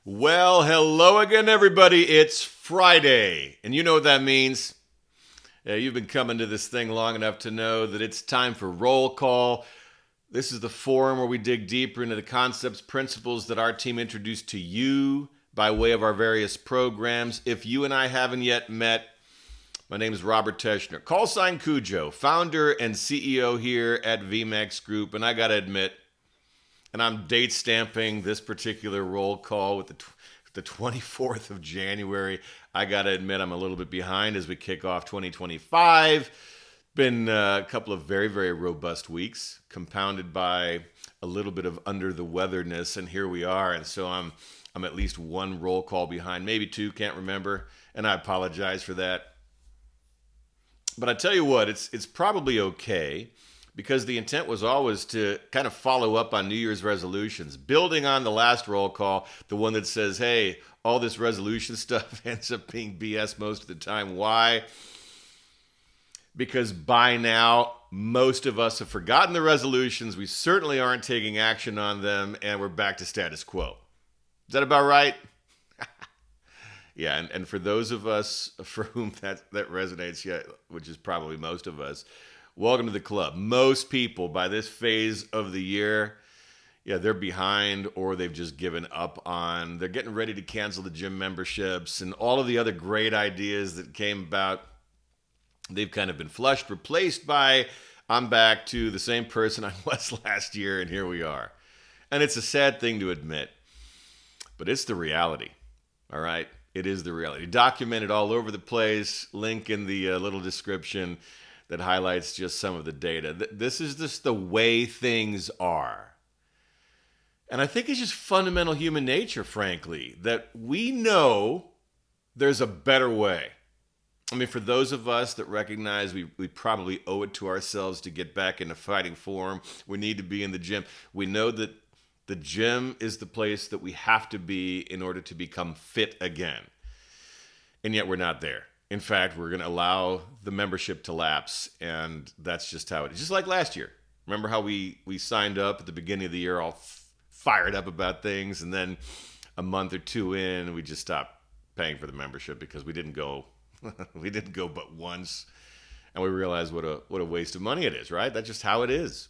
Well, hello again, everybody. It's Friday, and you know what that means. You've been coming to this thing long enough to know that it's time for roll call. This is the forum where we dig deeper into the concepts, principles that our team introduced to you by way of our various programs. If you and I haven't yet met, my name is Robert Teschner, call sign Cujo, founder and CEO here at VMAX Group, and I got to admit, and I'm date stamping this particular roll call with the 24th of January. I got to admit, I'm a little bit behind as we kick off 2025. Been a couple of very, very robust weeks, compounded by a little bit of under the weatherness, and here we are. And so I'm at least one roll call behind, maybe two, can't remember, and I apologize for that. But I tell you what, it's probably okay because the intent was always to kind of follow up on New Year's resolutions, building on the last roll call, the one that says, hey, all this resolution stuff ends up being BS most of the time. Why? Because by now, most of us have forgotten the resolutions. We certainly aren't taking action on them, and we're back to status quo. Is that about right? Yeah, and for those of us for whom that resonates, yeah, which is probably most of us, welcome to the club. Most people by this phase of the year, yeah, they're behind or they've just given up on. They're getting ready to cancel the gym memberships and all of the other great ideas that came about. They've kind of been flushed, replaced by, I'm back to the same person I was last year, and here we are. And it's a sad thing to admit, but it's the reality, all right? It is the reality. Documented all over the place, link in the little description that highlights just some of the data. This is just the way things are. And I think it's just fundamental human nature, frankly, that we know there's a better way. I mean, for those of us that recognize we probably owe it to ourselves to get back into fighting form, we need to be in the gym. We know that the gym is the place that we have to be in order to become fit again. And yet we're not there. In fact, we're going to allow the membership to lapse, and that's just how it is. Just like last year. Remember how we signed up at the beginning of the year all fired up about things, and then a month or two in, we just stopped paying for the membership because we didn't go we didn't go but once, and we realized what a waste of money it is, right? That's just how it is.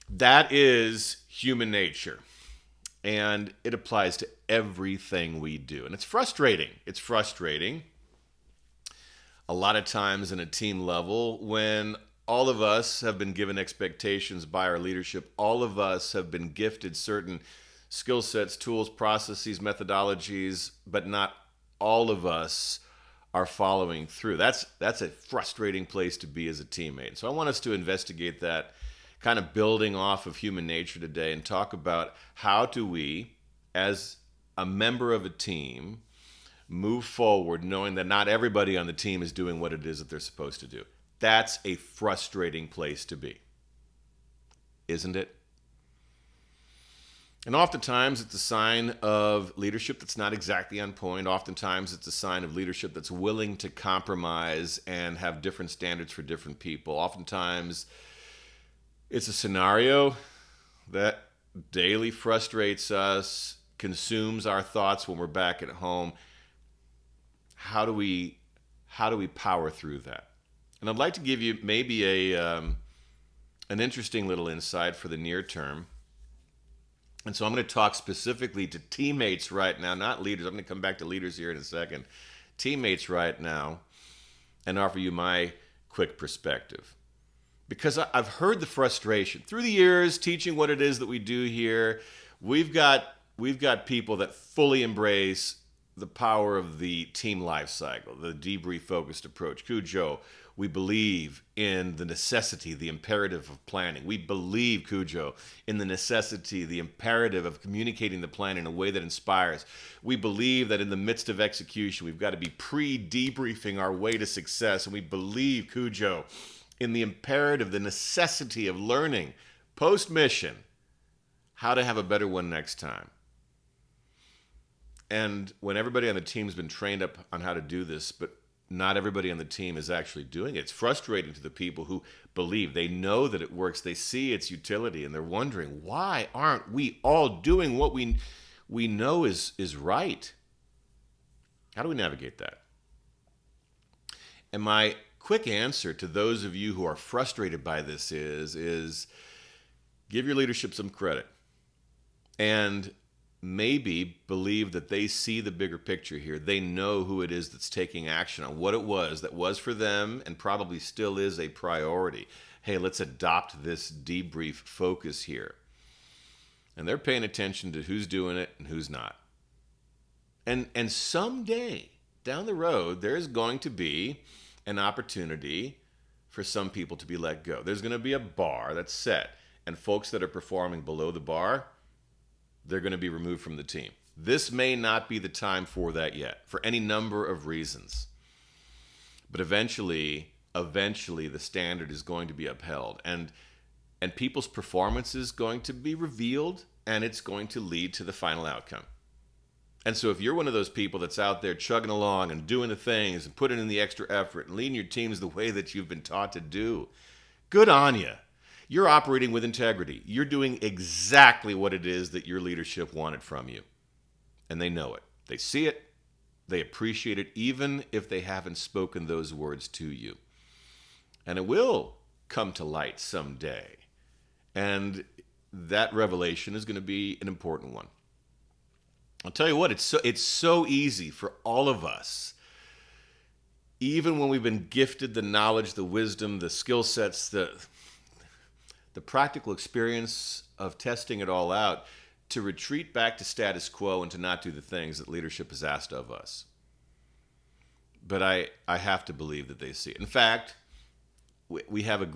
That is human nature. And it applies to everything we do. And it's frustrating. It's frustrating a lot of times in a team level when all of us have been given expectations by our leadership. All of us have been gifted certain skill sets, tools, processes, methodologies, but not all of us are following through. That's a frustrating place to be as a teammate. So I want us to investigate that, kind of building off of human nature today, and talk about how do we, as a member of a team, move forward knowing that not everybody on the team is doing what it is that they're supposed to do. That's a frustrating place to be, isn't it? And oftentimes it's a sign of leadership that's not exactly on point. Oftentimes it's a sign of leadership that's willing to compromise and have different standards for different people. Oftentimes it's a scenario that daily frustrates us, consumes our thoughts when we're back at home. How do we power through that? And I'd like to give you maybe an interesting little insight for the near term. And so I'm going to talk specifically to teammates right now, not leaders. I'm going to come back to leaders here in a second. Teammates right now, and offer you my quick perspective. Because I've heard the frustration through the years teaching what it is that we do here. We've got people that fully embrace the power of the team life cycle, the debrief focused approach. Cujo, we believe in the necessity, the imperative of planning. We believe, Cujo, in the necessity, the imperative of communicating the plan in a way that inspires. We believe that in the midst of execution, we've got to be pre-debriefing our way to success. And we believe, Cujo, in the imperative, the necessity of learning post-mission how to have a better one next time. And when everybody on the team's been trained up on how to do this, but not everybody on the team is actually doing it, it's frustrating to the people who believe. They know that it works. They see its utility, and they're wondering, why aren't we all doing what we we know is right. How do we navigate that? And my quick answer to those of you who are frustrated by this is give your leadership some credit and maybe believe that they see the bigger picture here. They know who it is that's taking action on what it was that was for them and probably still is a priority. Hey, let's adopt this debrief focus here. And they're paying attention to who's doing it and who's not. And someday down the road, there's going to be an opportunity for some people to be let go. There's going to be a bar that's set, and folks that are performing below the bar, they're going to be removed from the team. This may not be the time for that yet, for any number of reasons. But eventually the standard is going to be upheld, and people's performance is going to be revealed, and it's going to lead to the final outcome. And so if you're one of those people that's out there chugging along and doing the things and putting in the extra effort and leading your teams the way that you've been taught to do, good on you. You're operating with integrity. You're doing exactly what it is that your leadership wanted from you. And they know it. They see it. They appreciate it, even if they haven't spoken those words to you. And it will come to light someday. And that revelation is going to be an important one. I'll tell you what, it's so easy for all of us, even when we've been gifted the knowledge, the wisdom, the skill sets, the practical experience of testing it all out, to retreat back to status quo and to not do the things that leadership has asked of us. But I have to believe that they see it. In fact, we have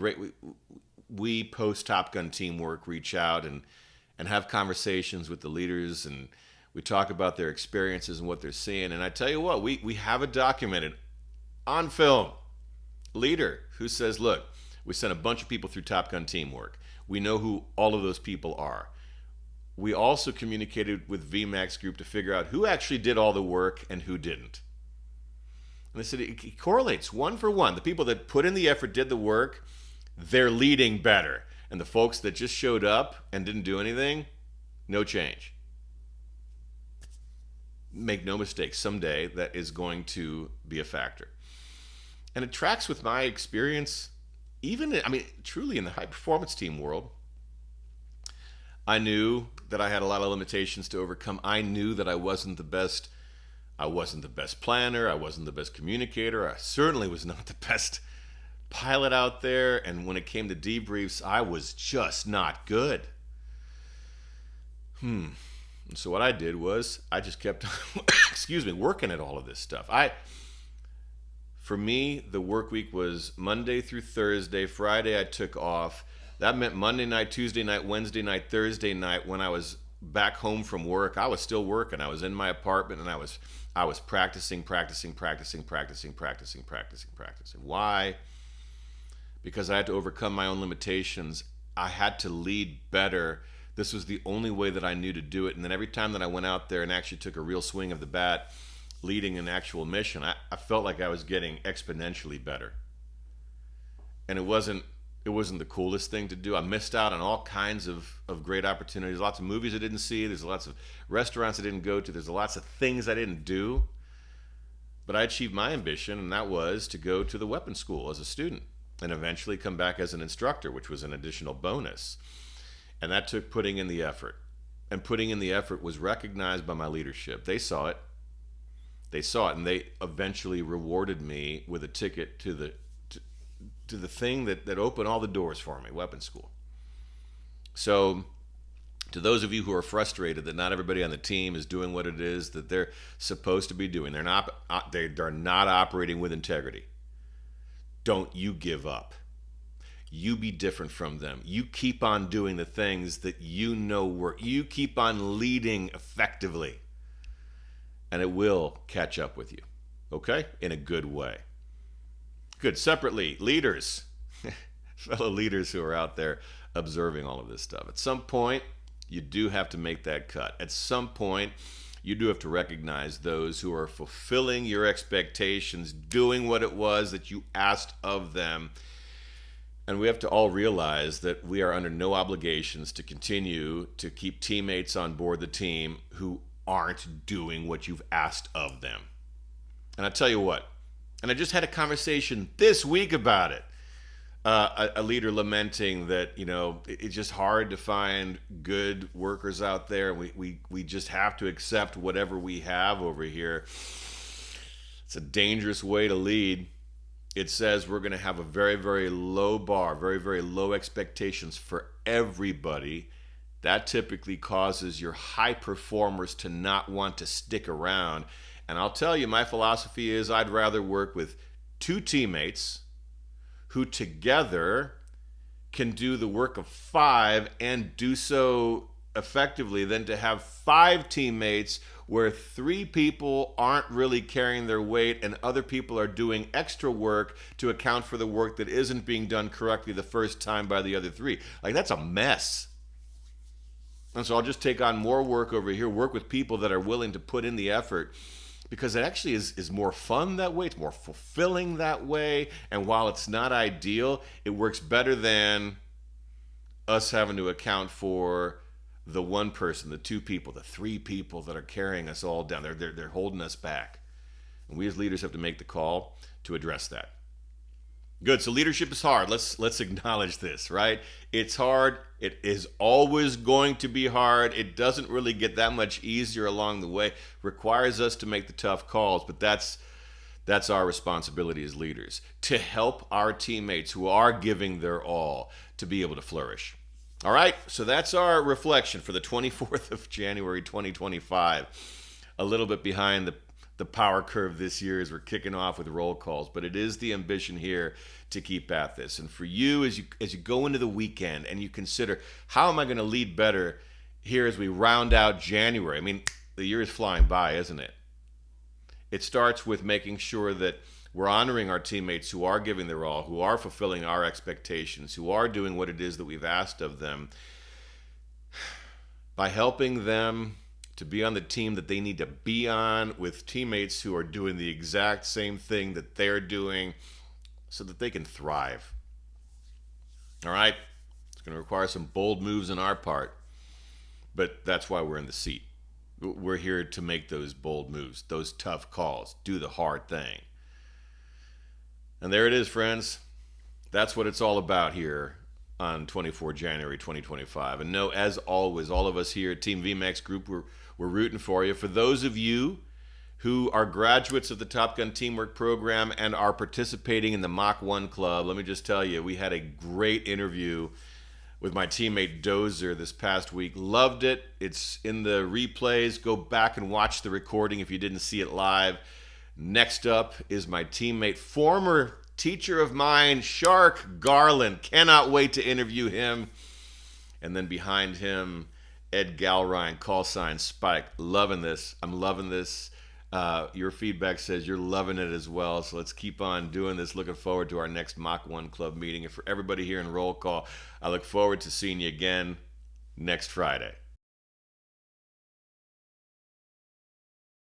we post Top Gun Teamwork reach out and have conversations with the leaders, and we talk about their experiences and what they're seeing. And I tell you what, we have a documented on film leader who says, look, we sent a bunch of people through Top Gun Teamwork. We know who all of those people are. We also communicated with VMAX Group to figure out who actually did all the work and who didn't. And they said it correlates one for one. The people that put in the effort, did the work, they're leading better. And the folks that just showed up and didn't do anything, no change. Make no mistake, someday that is going to be a factor. And it tracks with my experience, truly in the high performance team world. I knew that I had a lot of limitations to overcome. I knew that I wasn't the best planner. I wasn't the best communicator. I certainly was not the best pilot out there. And when it came to debriefs, I was just not good. And so what I did was I just kept, working at all of this stuff. For me, the work week was Monday through Thursday. Friday I took off. That meant Monday night, Tuesday night, Wednesday night, Thursday night. When I was back home from work, I was still working. I was in my apartment and I was practicing. Why? Because I had to overcome my own limitations. I had to lead better. This was the only way that I knew to do it. And then every time that I went out there and actually took a real swing of the bat, leading an actual mission, I felt like I was getting exponentially better. And it wasn't the coolest thing to do. I missed out on all kinds of great opportunities. Lots of movies I didn't see. There's lots of restaurants I didn't go to. There's lots of things I didn't do. But I achieved my ambition, and that was to go to the weapons school as a student and eventually come back as an instructor, which was an additional bonus. And that took putting in the effort. And putting in the effort was recognized by my leadership. They saw it. And they eventually rewarded me with a ticket to the thing that opened all the doors for me, weapons school. So to those of you who are frustrated that not everybody on the team is doing what it is that they're supposed to be doing, they're not operating with integrity, don't you give up. You be different from them. You keep on doing the things that you know work. You keep on leading effectively, and it will catch up with you, okay? In a good way. Good. Separately, leaders, fellow leaders who are out there observing all of this stuff. At some point, you do have to make that cut. At some point, you do have to recognize those who are fulfilling your expectations, doing what it was that you asked of them, And we have to all realize that we are under no obligations to continue to keep teammates on board the team who aren't doing what you've asked of them. And I tell you what, and I just had a conversation this week about it. A leader lamenting that, it's just hard to find good workers out there. We just have to accept whatever we have over here. It's a dangerous way to lead. It says we're going to have a very, very low bar, very, very low expectations for everybody. That typically causes your high performers to not want to stick around. And I'll tell you, my philosophy is I'd rather work with 2 teammates who together can do the work of 5 and do so effectively than to have 5 teammates where 3 people aren't really carrying their weight and other people are doing extra work to account for the work that isn't being done correctly the first time by the other 3. Like, that's a mess. And so I'll just take on more work over here, work with people that are willing to put in the effort, because it actually is more fun that way. It's more fulfilling that way. And while it's not ideal, it works better than us having to account for the 1 person, the 2 people, the 3 people that are carrying us all down. They're holding us back. And we as leaders have to make the call to address that. Good. So leadership is hard. Let's acknowledge this, right? It's hard. It is always going to be hard. It doesn't really get that much easier along the way. It requires us to make the tough calls, but that's our responsibility as leaders, to help our teammates who are giving their all to be able to flourish. All right, so that's our reflection for the 24th of January, 2025. A little bit behind the power curve this year as we're kicking off with roll calls, but it is the ambition here to keep at this. And for you, as you go into the weekend and you consider, how am I going to lead better here as we round out January? I mean, the year is flying by, isn't it? It starts with making sure that we're honoring our teammates who are giving their all, who are fulfilling our expectations, who are doing what it is that we've asked of them, by helping them to be on the team that they need to be on with teammates who are doing the exact same thing that they're doing so that they can thrive. All right? It's going to require some bold moves on our part, but that's why we're in the seat. We're here to make those bold moves, those tough calls, do the hard thing. And there it is, friends. That's what it's all about here on 24 January 2025. And no, as always, all of us here at Team VMAX Group, we're rooting for you. For those of you who are graduates of the Top Gun Teamwork Program and are participating in the Mach 1 Club, let me just tell you, we had a great interview with my teammate Dozer this past week. Loved it. It's in the replays. Go back and watch the recording if you didn't see it live. Next up is my teammate, former teacher of mine, Shark Garland. Cannot wait to interview him. And then behind him, Ed Galrine, call sign Spike. Loving this. I'm loving this. Your feedback says you're loving it as well. So let's keep on doing this. Looking forward to our next Mach 1 Club meeting. And for everybody here in Roll Call, I look forward to seeing you again next Friday.